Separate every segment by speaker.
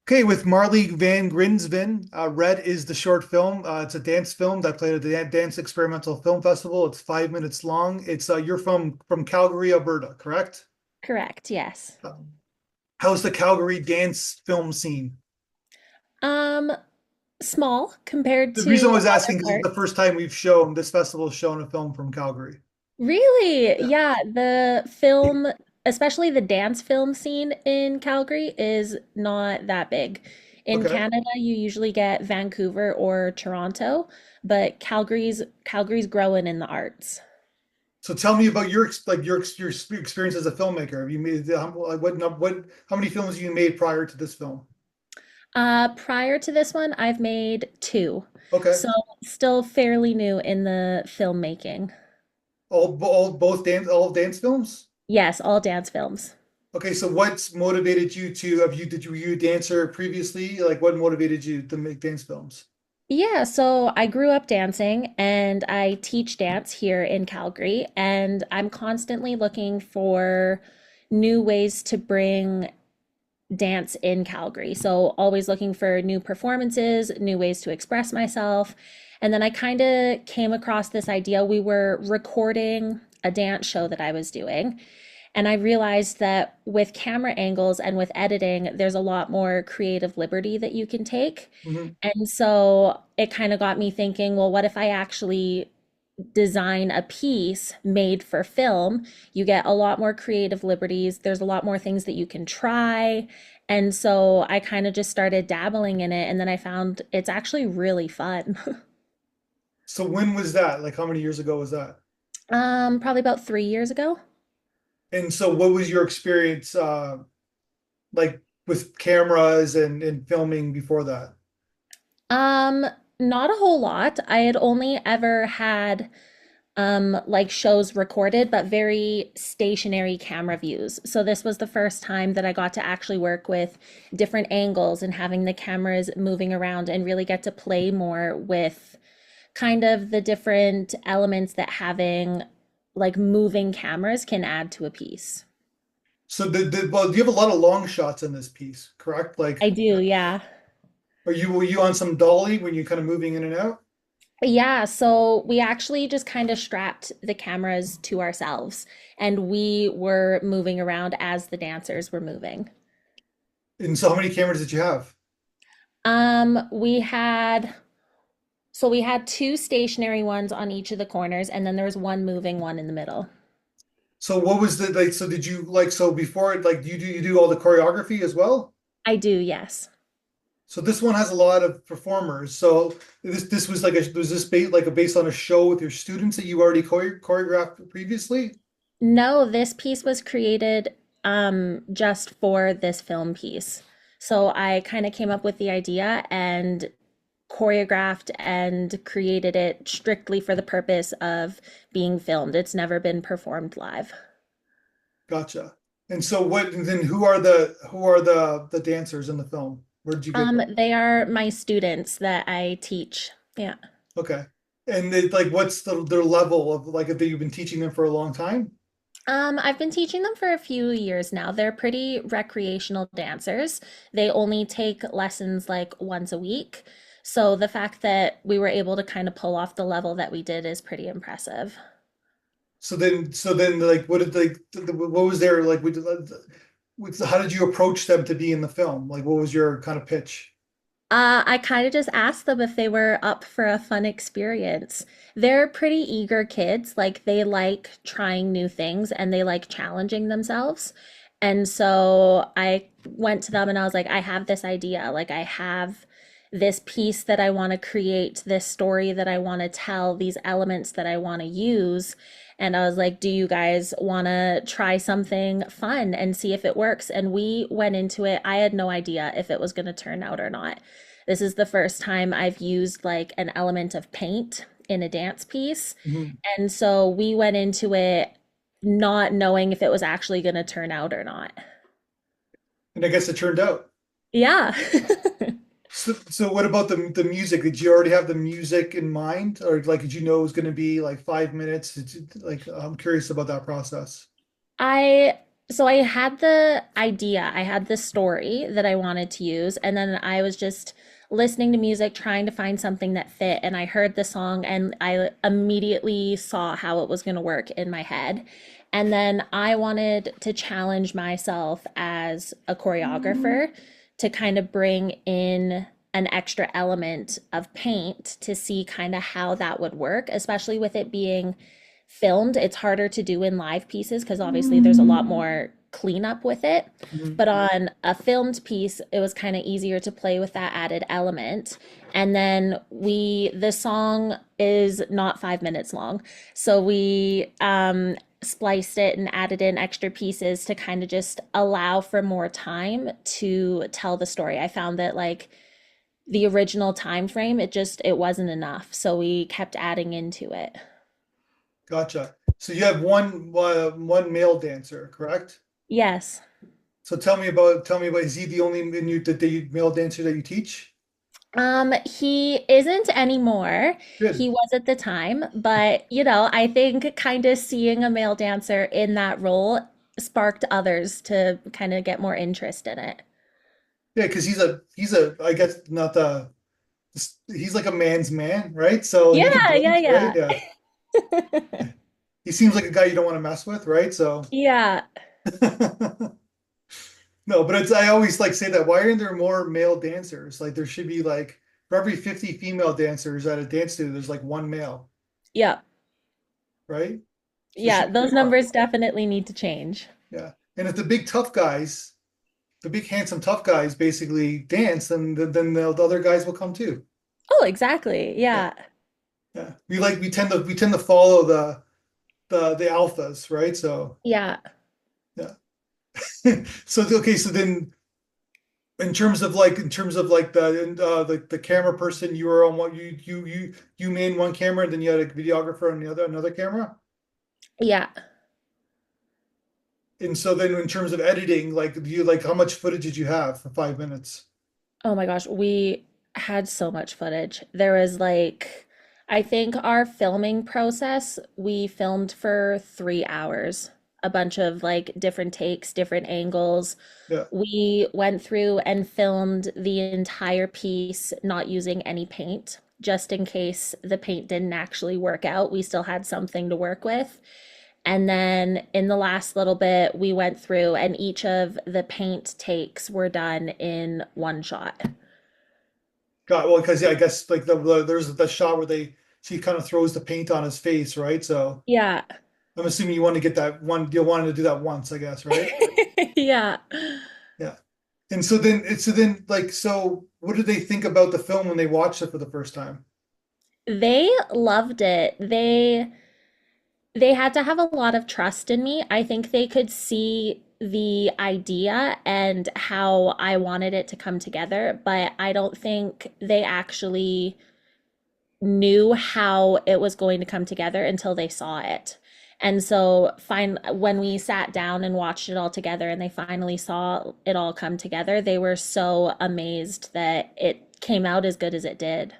Speaker 1: Okay, with Marlea van Grinsven, Red is the short film. It's a dance film that played at the Dance Experimental Film Festival. It's 5 minutes long. It's you're from Calgary, Alberta, correct?
Speaker 2: Correct, yes.
Speaker 1: How's the Calgary dance film scene?
Speaker 2: Um, Small compared
Speaker 1: The reason I
Speaker 2: to
Speaker 1: was
Speaker 2: other
Speaker 1: asking because it's the
Speaker 2: parts.
Speaker 1: first time we've shown this festival has shown a film from Calgary.
Speaker 2: Really?
Speaker 1: Yeah.
Speaker 2: Yeah, the film, especially the dance film scene in Calgary, is not that big. In
Speaker 1: Okay.
Speaker 2: Canada, you usually get Vancouver or Toronto, but Calgary's growing in the arts.
Speaker 1: So tell me about your experience as a filmmaker. Have you made how many films have you made prior to this film?
Speaker 2: Prior to this one, I've made two,
Speaker 1: Okay.
Speaker 2: so still fairly new in the filmmaking.
Speaker 1: All dance films?
Speaker 2: Yes, all dance films.
Speaker 1: Okay, so what's motivated you to have you did you were you a dancer previously? Like what motivated you to make dance films?
Speaker 2: Yeah, so I grew up dancing and I teach dance here in Calgary, and I'm constantly looking for new ways to bring dance in Calgary. So, always looking for new performances, new ways to express myself. And then I kind of came across this idea. We were recording a dance show that I was doing. And I realized that with camera angles and with editing, there's a lot more creative liberty that you can take.
Speaker 1: Mhm.
Speaker 2: And so it kind of got me thinking, well, what if I actually design a piece made for film? You get a lot more creative liberties. There's a lot more things that you can try. And so I kind of just started dabbling in it. And then I found it's actually really fun.
Speaker 1: So when was that? Like how many years ago was that?
Speaker 2: Probably about 3 years ago.
Speaker 1: And so what was your experience like with cameras and filming before that?
Speaker 2: Um, Not a whole lot. I had only ever had like shows recorded, but very stationary camera views. So this was the first time that I got to actually work with different angles and having the cameras moving around and really get to play more with kind of the different elements that having like moving cameras can add to a piece.
Speaker 1: So well, you have a lot of long shots in this piece, correct?
Speaker 2: I
Speaker 1: Like
Speaker 2: do, yeah.
Speaker 1: were you on some dolly when you're kind of moving in and out?
Speaker 2: Yeah, so we actually just kind of strapped the cameras to ourselves and we were moving around as the dancers were moving.
Speaker 1: And so how many cameras did you have?
Speaker 2: We had so we had two stationary ones on each of the corners and then there was one moving one in the middle.
Speaker 1: So what was the like so did you like so before it like you do all the choreography as well?
Speaker 2: I do, yes.
Speaker 1: So this one has a lot of performers. So this was like was this based on a show with your students that you already choreographed previously?
Speaker 2: No, this piece was created just for this film piece. So I kind of came up with the idea and choreographed and created it strictly for the purpose of being filmed. It's never been performed live.
Speaker 1: Gotcha. And so what and then who are the dancers in the film? Where did you get them?
Speaker 2: They are my students that I teach. Yeah.
Speaker 1: Okay. And like what's their level of like if you've been teaching them for a long time?
Speaker 2: I've been teaching them for a few years now. They're pretty recreational dancers. They only take lessons like once a week. So the fact that we were able to kind of pull off the level that we did is pretty impressive.
Speaker 1: So then like what did like what was their like how did you approach them to be in the film? Like what was your kind of pitch?
Speaker 2: I kind of just asked them if they were up for a fun experience. They're pretty eager kids. Like they like trying new things and they like challenging themselves. And so I went to them and I was like, I have this idea. Like I have this piece that I want to create, this story that I want to tell, these elements that I want to use. And I was like, do you guys want to try something fun and see if it works? And we went into it. I had no idea if it was going to turn out or not. This is the first time I've used like an element of paint in a dance piece.
Speaker 1: Mhm.
Speaker 2: And so we went into it not knowing if it was actually going to turn out or not.
Speaker 1: And I guess it turned out.
Speaker 2: Yeah.
Speaker 1: So what about the music? Did you already have the music in mind, or like did you know it was going to be like 5 minutes? Like I'm curious about that process.
Speaker 2: I So I had the idea, I had the story that I wanted to use, and then I was just listening to music, trying to find something that fit, and I heard the song and I immediately saw how it was going to work in my head. And then I wanted to challenge myself as a choreographer to kind of bring in an extra element of paint to see kind of how that would work, especially with it being filmed. It's harder to do in live pieces because obviously there's a lot more cleanup with it.
Speaker 1: Mhm.
Speaker 2: But on a filmed piece, it was kind of easier to play with that added element. And then the song is not 5 minutes long. So we spliced it and added in extra pieces to kind of just allow for more time to tell the story. I found that like the original time frame, it wasn't enough. So we kept adding into it.
Speaker 1: Gotcha. So you have one male dancer, correct?
Speaker 2: Yes.
Speaker 1: So tell me about, is he the only male dancer that you teach?
Speaker 2: He isn't anymore.
Speaker 1: Good.
Speaker 2: He was at the time, but I think kind of seeing a male dancer in that role sparked others to kind of get more interest in it.
Speaker 1: Yeah, because he's a I guess not the he's like a man's man, right? So he can
Speaker 2: Yeah, yeah,
Speaker 1: dance, right?
Speaker 2: yeah.
Speaker 1: Yeah. He seems like a guy you don't want to mess with, right? So
Speaker 2: Yeah.
Speaker 1: no, but it's I always like say that why aren't there more male dancers? Like there should be like for every 50 female dancers at a dance studio, there's like one male,
Speaker 2: Yeah.
Speaker 1: right? So there
Speaker 2: Yeah,
Speaker 1: should be
Speaker 2: those
Speaker 1: more.
Speaker 2: numbers definitely need to change.
Speaker 1: Yeah. And if the big tough guys, the big handsome tough guys basically dance, then the other guys will come too.
Speaker 2: Oh, exactly.
Speaker 1: Yeah.
Speaker 2: Yeah.
Speaker 1: Yeah. We tend to follow the alphas, right? So
Speaker 2: Yeah.
Speaker 1: yeah. So okay, so then in terms of like the camera person, you were on what you made one camera and then you had a videographer on the other another camera.
Speaker 2: Yeah.
Speaker 1: And so then in terms of editing, like do you like how much footage did you have for 5 minutes?
Speaker 2: Oh my gosh, we had so much footage. There was like, I think our filming process, we filmed for 3 hours, a bunch of like different takes, different angles.
Speaker 1: Yeah.
Speaker 2: We went through and filmed the entire piece, not using any paint, just in case the paint didn't actually work out. We still had something to work with. And then in the last little bit, we went through and each of the paint takes were done in one shot.
Speaker 1: Got well, because yeah, I guess like there's the shot where they she kind of throws the paint on his face, right? So
Speaker 2: Yeah.
Speaker 1: I'm assuming you want to get that one, you wanted to do that once, I guess, right?
Speaker 2: Yeah.
Speaker 1: Yeah. And so then like so what did they think about the film when they watched it for the first time?
Speaker 2: They loved it. They had to have a lot of trust in me. I think they could see the idea and how I wanted it to come together, but I don't think they actually knew how it was going to come together until they saw it. And so when we sat down and watched it all together and they finally saw it all come together, they were so amazed that it came out as good as it did.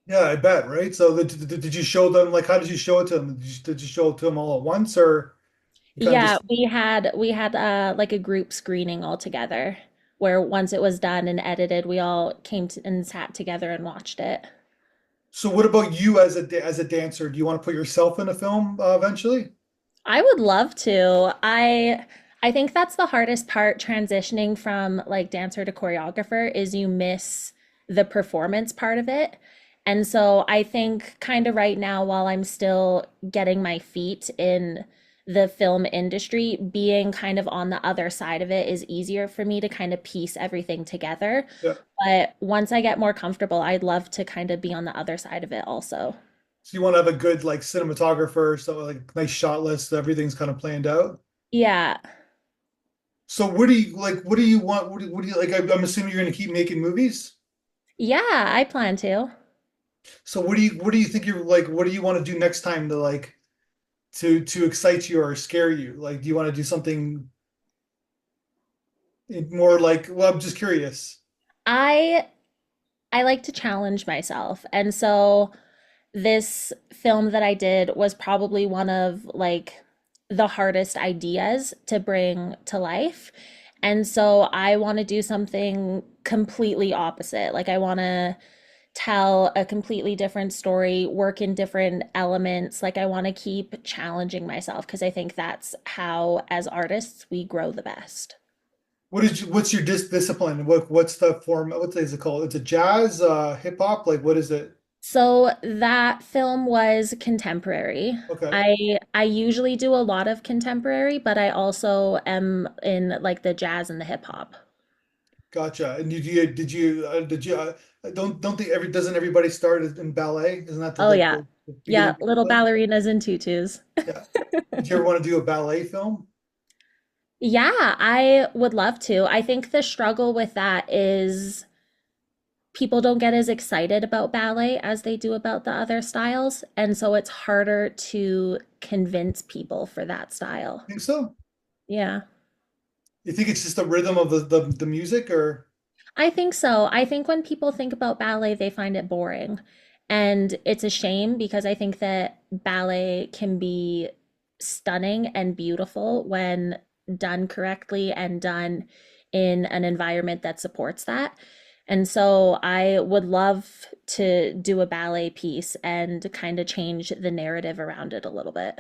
Speaker 1: Yeah, I bet, right? So did you show them like how did you show it to them? Did you show it to them all at once or you kind of
Speaker 2: Yeah,
Speaker 1: just
Speaker 2: we had like a group screening all together where once it was done and edited, we all came to, and sat together and watched it.
Speaker 1: so what about you as a dancer? Do you want to put yourself in a film eventually?
Speaker 2: I would love to. I think that's the hardest part transitioning from like dancer to choreographer is you miss the performance part of it. And so I think kind of right now while I'm still getting my feet in the film industry, being kind of on the other side of it is easier for me to kind of piece everything together.
Speaker 1: Yeah.
Speaker 2: But once I get more comfortable, I'd love to kind of be on the other side of it also.
Speaker 1: So you want to have a good like cinematographer, so like nice shot list, everything's kind of planned out.
Speaker 2: Yeah.
Speaker 1: So what do you like? What do you want? What do you like? I'm assuming you're going to keep making movies.
Speaker 2: Yeah, I plan to.
Speaker 1: So what do you think you're like? What do you want to do next time to like to excite you or scare you? Like, do you want to do something more like? Well, I'm just curious.
Speaker 2: I I like to challenge myself. And so this film that I did was probably one of like the hardest ideas to bring to life. And so I want to do something completely opposite. Like I want to tell a completely different story, work in different elements. Like I want to keep challenging myself because I think that's how, as artists, we grow the best.
Speaker 1: What's your discipline? What's the form? What is it called? It's a jazz, hip hop? Like what is it?
Speaker 2: So that film was contemporary.
Speaker 1: Okay,
Speaker 2: I usually do a lot of contemporary, but I also am in like the jazz and the hip hop.
Speaker 1: gotcha. And I don't think doesn't everybody start in ballet? Isn't that
Speaker 2: Oh yeah.
Speaker 1: the
Speaker 2: Yeah,
Speaker 1: beginning
Speaker 2: little
Speaker 1: discipline?
Speaker 2: ballerinas and tutus.
Speaker 1: Yeah. Did you ever want to do a ballet film?
Speaker 2: Yeah, I would love to. I think the struggle with that is people don't get as excited about ballet as they do about the other styles, and so it's harder to convince people for that style.
Speaker 1: Think so?
Speaker 2: Yeah.
Speaker 1: You think it's just the rhythm of the music or
Speaker 2: I think so. I think when people think about ballet, they find it boring. And it's a shame because I think that ballet can be stunning and beautiful when done correctly and done in an environment that supports that. And so I would love to do a ballet piece and kind of change the narrative around it a little bit.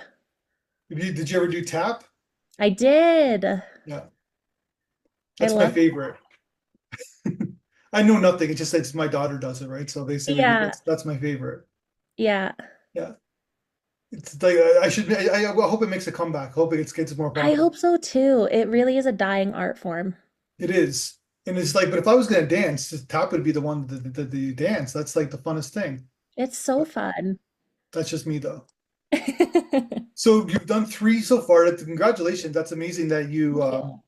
Speaker 1: did you ever do tap?
Speaker 2: I did.
Speaker 1: Yeah,
Speaker 2: I
Speaker 1: that's my
Speaker 2: love,
Speaker 1: favorite. I know nothing. It's my daughter does it, right? So basically,
Speaker 2: yeah,
Speaker 1: that's my favorite.
Speaker 2: yeah.
Speaker 1: Yeah, it's like I should. I hope it makes a comeback. Hope it gets more
Speaker 2: I
Speaker 1: popular.
Speaker 2: hope so too. It really is a dying art form.
Speaker 1: It is, and it's like, but if I was gonna dance, tap would be the one the dance. That's like the funnest thing.
Speaker 2: It's so
Speaker 1: But
Speaker 2: fun.
Speaker 1: that's just me though. So you've done three so far. Congratulations. That's amazing that you
Speaker 2: Thank you.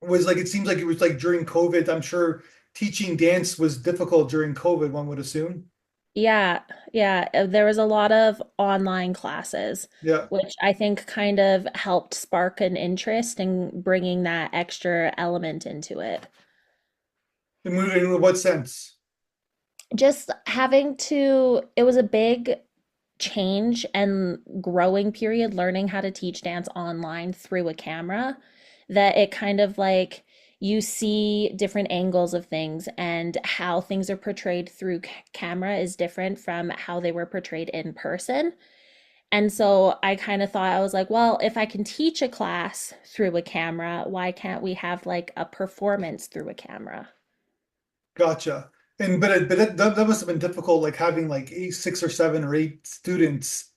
Speaker 1: was like. It seems like it was like during COVID. I'm sure teaching dance was difficult during COVID. One would assume.
Speaker 2: Yeah, yeah. There was a lot of online classes,
Speaker 1: Yeah.
Speaker 2: which I think kind of helped spark an interest in bringing that extra element into it.
Speaker 1: In what sense?
Speaker 2: Just having to, it was a big change and growing period learning how to teach dance online through a camera that it kind of like you see different angles of things and how things are portrayed through camera is different from how they were portrayed in person. And so I kind of thought, I was like, well, if I can teach a class through a camera, why can't we have like a performance through a camera?
Speaker 1: Gotcha. And that must have been difficult, like having like six or seven or eight students.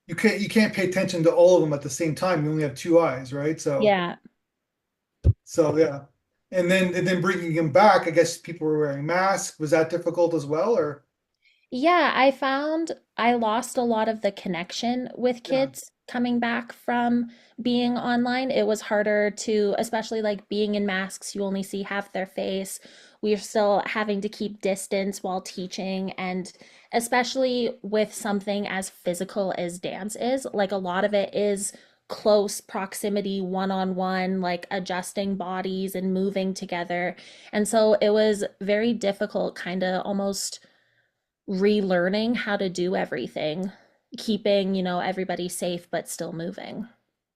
Speaker 1: You can't pay attention to all of them at the same time. You only have two eyes, right?
Speaker 2: Yeah.
Speaker 1: So yeah. And then bringing them back, I guess people were wearing masks. Was that difficult as well, or
Speaker 2: Yeah, I found I lost a lot of the connection with
Speaker 1: yeah,
Speaker 2: kids coming back from being online. It was harder to, especially like being in masks, you only see half their face. We're still having to keep distance while teaching, and especially with something as physical as dance is, like a lot of it is close proximity, one-on-one, like adjusting bodies and moving together. And so it was very difficult, kind of almost relearning how to do everything, keeping, everybody safe but still moving.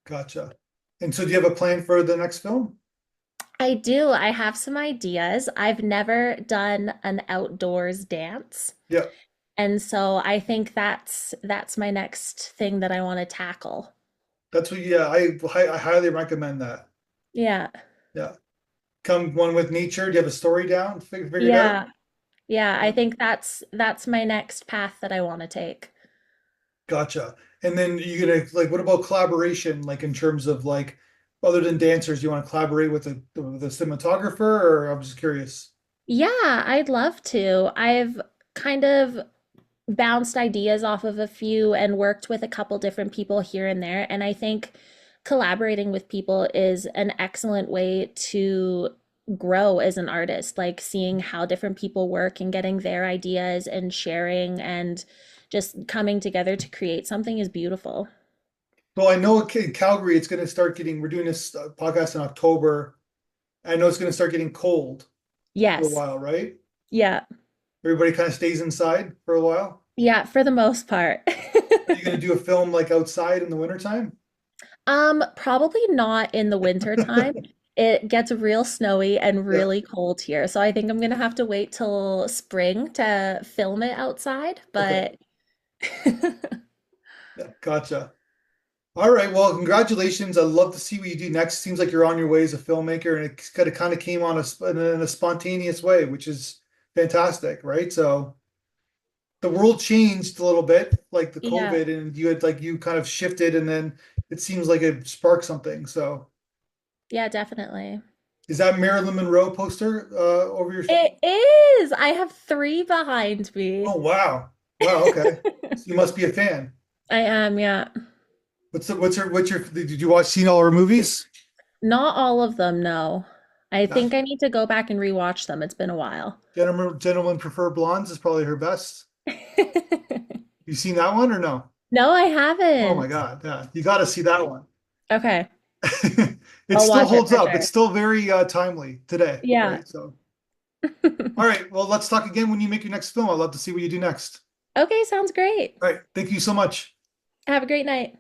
Speaker 1: gotcha. And so do you have a plan for the next film?
Speaker 2: I do. I have some ideas. I've never done an outdoors dance.
Speaker 1: Yeah,
Speaker 2: And so I think that's my next thing that I want to tackle.
Speaker 1: that's what. Yeah, I highly recommend that.
Speaker 2: Yeah.
Speaker 1: Yeah, come one with nature. Do you have a story down figured out?
Speaker 2: Yeah. Yeah, I
Speaker 1: Yeah.
Speaker 2: think that's my next path that I want to take.
Speaker 1: Gotcha. And then you gonna like, what about collaboration? Like in terms of like, other than dancers, do you want to collaborate with the cinematographer, or I'm just curious.
Speaker 2: Yeah, I'd love to. I've kind of bounced ideas off of a few and worked with a couple different people here and there. And I think collaborating with people is an excellent way to grow as an artist, like seeing how different people work and getting their ideas and sharing and just coming together to create something is beautiful.
Speaker 1: Well, I know in Calgary, it's going to start getting. We're doing this podcast in October. I know it's going to start getting cold for a
Speaker 2: Yes.
Speaker 1: while, right?
Speaker 2: Yeah.
Speaker 1: Everybody kind of stays inside for a while.
Speaker 2: Yeah, for the most part.
Speaker 1: Are you going to do a film like outside in the wintertime?
Speaker 2: Probably not in the winter time. It gets real snowy and
Speaker 1: Yeah,
Speaker 2: really cold here. So I think I'm gonna have to wait till spring to film it outside,
Speaker 1: okay.
Speaker 2: but
Speaker 1: Yeah, gotcha. All right. Well, congratulations. I'd love to see what you do next. Seems like you're on your way as a filmmaker, and it kind of came on in a spontaneous way, which is fantastic, right? So the world changed a little bit, like the
Speaker 2: yeah,
Speaker 1: COVID, and you had like you kind of shifted, and then it seems like it sparked something. So
Speaker 2: yeah, definitely.
Speaker 1: is that Marilyn Monroe poster over your?
Speaker 2: It is. I have three behind
Speaker 1: Oh
Speaker 2: me.
Speaker 1: wow, wow. Okay, so you must be a fan.
Speaker 2: I am, yeah.
Speaker 1: What's your? Did you watch seen all her movies?
Speaker 2: Not all of them, no. I
Speaker 1: Yeah.
Speaker 2: think I need to go back and rewatch them. It's been a while.
Speaker 1: Gentlemen Prefer Blondes is probably her best. You seen that one or no?
Speaker 2: No, I
Speaker 1: Oh my
Speaker 2: haven't.
Speaker 1: God, yeah, you got to see that one.
Speaker 2: Okay,
Speaker 1: It
Speaker 2: I'll
Speaker 1: still
Speaker 2: watch it
Speaker 1: holds
Speaker 2: for
Speaker 1: up. It's
Speaker 2: sure.
Speaker 1: still very timely today,
Speaker 2: Yeah.
Speaker 1: right? So, all right, well, let's talk again when you make your next film. I'd love to see what you do next.
Speaker 2: Okay, sounds great.
Speaker 1: All right, thank you so much.
Speaker 2: Have a great night.